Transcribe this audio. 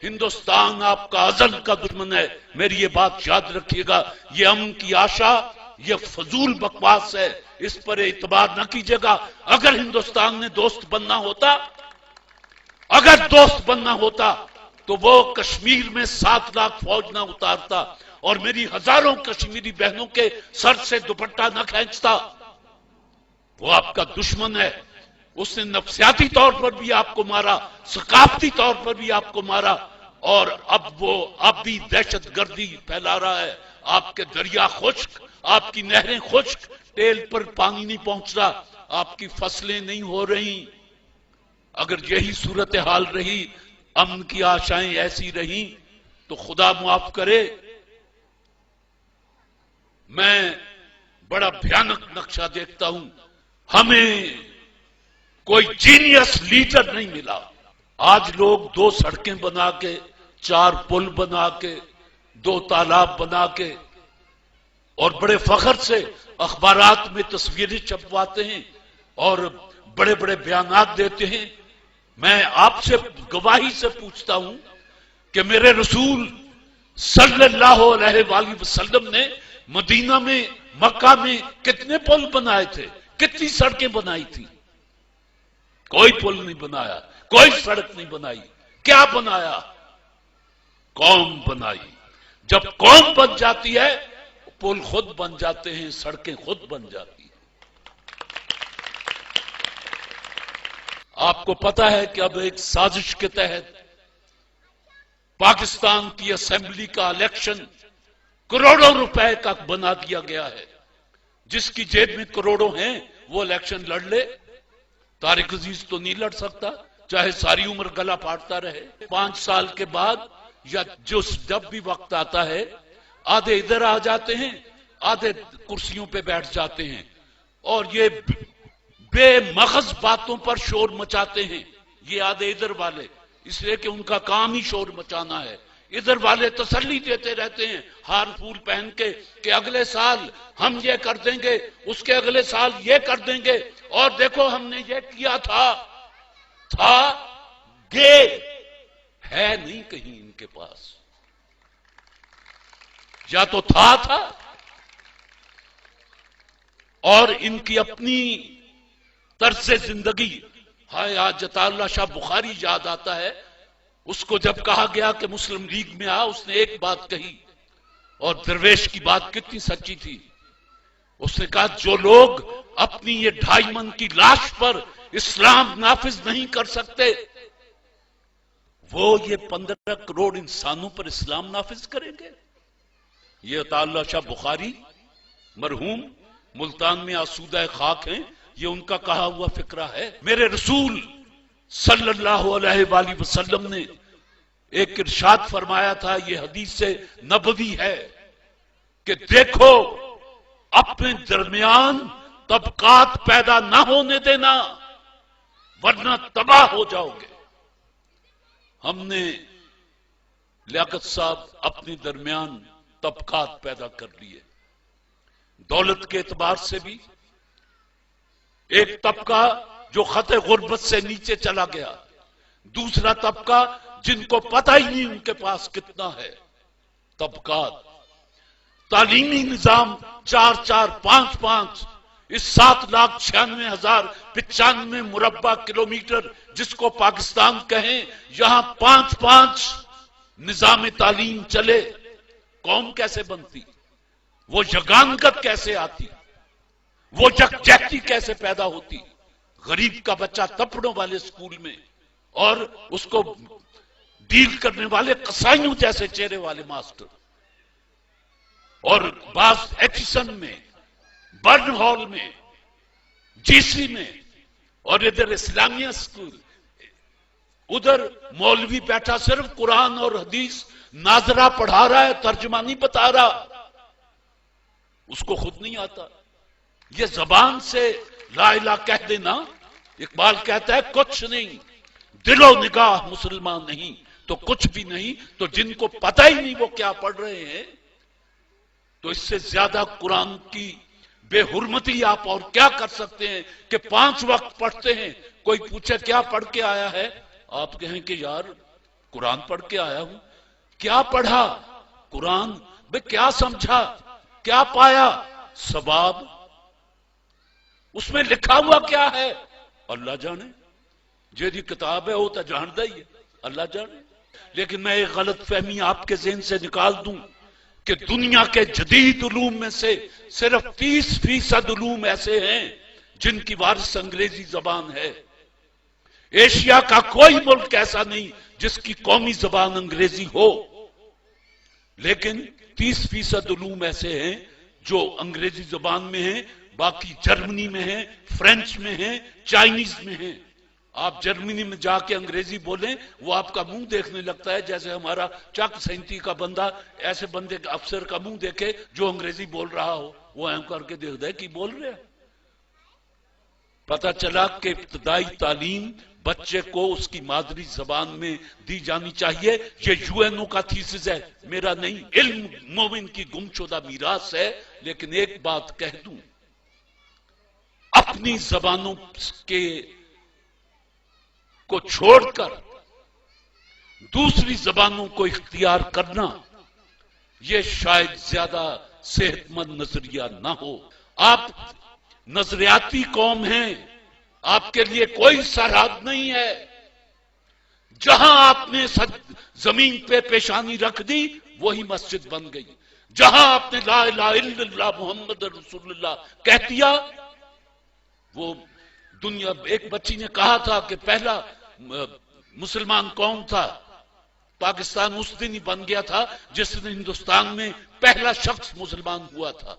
ہندوستان آپ کا ازل کا دشمن ہے، میری یہ بات یاد رکھیے گا۔ یہ امن کی آشا یہ فضول بکواس ہے، اس پر اعتبار نہ کیجیے گا۔ اگر ہندوستان نے دوست بننا ہوتا تو وہ کشمیر میں 7 لاکھ فوج نہ اتارتا اور میری ہزاروں کشمیری بہنوں کے سر سے دوپٹہ نہ کھینچتا۔ وہ آپ کا دشمن ہے، اس نے نفسیاتی طور پر بھی آپ کو مارا، ثقافتی طور پر بھی آپ کو مارا، اور اب بھی دہشت گردی پھیلا رہا ہے۔ آپ کے دریا خشک، آپ کی نہریں خشک، ٹیل پر پانی نہیں پہنچ رہا، آپ کی فصلیں نہیں ہو رہی۔ اگر یہی صورتحال رہی، امن کی آشائیں ایسی رہیں، تو خدا معاف کرے میں بڑا بھیانک نقشہ دیکھتا ہوں۔ ہمیں کوئی جینیس لیڈر نہیں ملا۔ آج لوگ 2 سڑکیں بنا کے، 4 پل بنا کے، 2 تالاب بنا کے اور بڑے فخر سے اخبارات میں تصویریں چھپواتے ہیں اور بڑے بڑے بیانات دیتے ہیں۔ میں آپ سے گواہی سے پوچھتا ہوں کہ میرے رسول صلی اللہ علیہ وآلہ وسلم نے مدینہ میں، مکہ میں کتنے پل بنائے تھے، کتنی سڑکیں بنائی تھی؟ کوئی پل نہیں بنایا، کوئی سڑک نہیں بنائی۔ کیا بنایا؟ قوم بنائی۔ جب قوم بن جاتی ہے، پل خود بن جاتے ہیں، سڑکیں خود بن جاتی ہیں۔ آپ کو پتا ہے کہ اب ایک سازش کے تحت پاکستان کی اسمبلی کا الیکشن کروڑوں روپے کا بنا دیا گیا ہے۔ جس کی جیب میں کروڑوں ہیں وہ الیکشن لڑ لے۔ طارق عزیز تو نہیں لڑ سکتا، چاہے ساری عمر گلا پھاڑتا رہے۔ 5 سال کے بعد یا جب بھی وقت آتا ہے، آدھے ادھر آ جاتے ہیں، آدھے کرسیوں پہ بیٹھ جاتے ہیں اور یہ بے مغز باتوں پر شور مچاتے ہیں۔ یہ آدھے ادھر والے، اس لیے کہ ان کا کام ہی شور مچانا ہے۔ ادھر والے تسلی دیتے رہتے ہیں ہار پھول پہن کے کہ اگلے سال ہم یہ کر دیں گے، اس کے اگلے سال یہ کر دیں گے، اور دیکھو ہم نے یہ کیا تھا گے ہے نہیں کہیں ان کے پاس۔ یا تو تھا اور ان کی اپنی طرز زندگی۔ ہائے آج عطا اللہ شاہ بخاری یاد آتا ہے، اس کو جب کہا گیا کہ مسلم لیگ میں آ، اس نے ایک بات کہی، اور درویش کی بات کتنی سچی تھی۔ اس نے کہا جو لوگ اپنی یہ 2.5 من کی لاش پر اسلام نافذ نہیں کر سکتے، وہ یہ 15 کروڑ انسانوں پر اسلام نافذ کریں گے۔ یہ عطا اللہ شاہ بخاری مرحوم ملتان میں آسودہ خاک ہیں، یہ ان کا کہا ہوا فقرہ ہے۔ میرے رسول صلی اللہ علیہ وآلہ وسلم نے ایک ارشاد فرمایا تھا، یہ حدیث نبوی ہے کہ دیکھو اپنے درمیان طبقات پیدا نہ ہونے دینا ورنہ تباہ ہو جاؤ گے۔ ہم نے لیاقت صاحب اپنے درمیان طبقات پیدا کر لیے، دولت کے اعتبار سے بھی۔ ایک طبقہ جو خط غربت سے نیچے چلا گیا، دوسرا طبقہ جن کو پتہ ہی نہیں ان کے پاس کتنا ہے۔ طبقات، تعلیمی نظام 4-4، 5-5، اس 7,96,095 مربع کلومیٹر جس کو پاکستان کہیں، یہاں 5-5 نظام تعلیم چلے، قوم کیسے بنتی؟ وہ یگانگت کیسے آتی؟ وہ یکجہتی کیسے پیدا ہوتی؟ غریب کا بچہ تپڑوں والے سکول میں اور اس کو ڈیل کرنے والے قصائیوں جیسے چہرے والے ماسٹر، اور بعض ایچسن میں، برن ہال میں، جی سی میں، اور ادھر اسلامیہ سکول، ادھر مولوی بیٹھا صرف قرآن اور حدیث ناظرہ پڑھا رہا ہے، ترجمہ نہیں بتا رہا، اس کو خود نہیں آتا۔ یہ زبان سے لا الہ کہہ دینا، اقبال کہتا ہے کچھ نہیں، دل و نگاہ مسلمان نہیں تو کچھ بھی نہیں۔ تو جن کو پتہ ہی نہیں وہ کیا پڑھ رہے ہیں، تو اس سے زیادہ قرآن کی بے حرمتی آپ اور کیا کر سکتے ہیں کہ 5 وقت پڑھتے ہیں، کوئی پوچھے کیا پڑھ کے آیا ہے، آپ کہیں کہ یار قرآن پڑھ کے آیا ہوں. کیا پڑھا؟ قرآن. بے کیا سمجھا؟ کیا پایا؟ ثواب. اس میں لکھا ہوا کیا ہے؟ اللہ جانے. جیدی کتاب ہے وہ تو جانتا ہی ہے، اللہ جانے. لیکن میں ایک غلط فہمی آپ کے ذہن سے نکال دوں کہ دنیا کے جدید علوم میں سے صرف 30% علوم ایسے ہیں جن کی وارث انگریزی زبان ہے. ایشیا کا کوئی ملک ایسا نہیں جس کی قومی زبان انگریزی ہو، لیکن 30% علوم ایسے ہیں جو انگریزی زبان میں ہیں، باقی جرمنی میں ہیں، فرینچ میں ہیں، چائنیز میں ہیں. آپ جرمنی میں جا کے انگریزی بولیں، وہ آپ کا منہ دیکھنے لگتا ہے جیسے ہمارا چک 37 کا بندہ ایسے بندے کا افسر کا منہ دیکھے جو انگریزی بول رہا ہو، وہ ایم کر کے دیکھتا ہے کہ بول رہے ہیں. پتہ چلا کہ ابتدائی تعلیم بچے کو اس کی مادری زبان میں دی جانی چاہیے. یہ یو این او کا تھیسس ہے، میرا نہیں. علم مومن کی گم شدہ میراث ہے. لیکن ایک بات کہہ دوں، اپنی زبانوں کے کو چھوڑ کر دوسری زبانوں کو اختیار کرنا یہ شاید زیادہ صحت مند نظریہ نہ ہو. آپ نظریاتی قوم ہیں، آپ کے لیے کوئی سرحد نہیں ہے. جہاں آپ نے زمین پہ پیشانی رکھ دی وہی مسجد بن گئی. جہاں آپ نے لا الہ الا اللہ محمد رسول اللہ کہہ دیا، وہ دنیا. ایک بچی نے کہا تھا کہ پہلا مسلمان کون تھا؟ پاکستان اس دن ہی بن گیا تھا جس دن ہندوستان میں پہلا شخص مسلمان ہوا تھا.